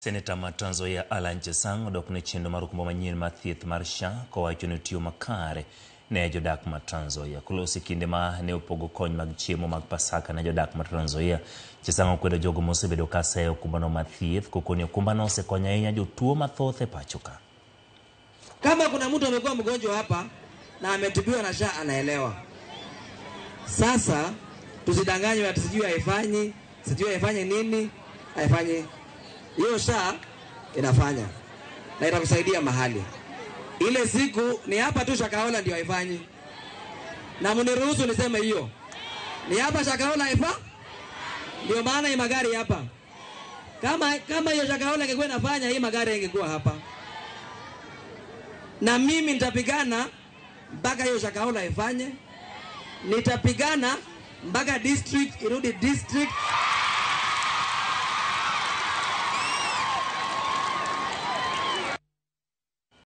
Senator Trans Nzoia Allan Chesang odok ne chendo mar okumba manyien mar thieth mar SHA kowacho ni tiyo makare ne jodak ma Trans Nzoia. Kolosi kinde ma ne opogo kony mag chiemo mag Pasaka ne jodak ma Trans Nzoia, Chesang okwedo jogo mosebedo ka seyo okumbano mar thieth kokoni okumbano osekonyo ahinya jotuo mathoth e pacho ka. Kama kuna mtu amekuwa mgonjwa hapa na ametibiwa na SHA anaelewa. Sasa tusidanganywe ati sijui haifanyi nini, haifanyi. Hiyo SHA inafanya na itakusaidia mahali. Ile siku ni hapa tu Shakahola ndio haifanyi. Na mniruhusu niseme hiyo. Ni hapa Shakahola haifa? Ndio maana hii magari hapa. Kama hiyo Shakahola ingekuwa inafanya, hii magari ingekuwa hapa. Na mimi nitapigana mpaka hiyo Shakahola ifanye. Nitapigana mpaka district irudi district.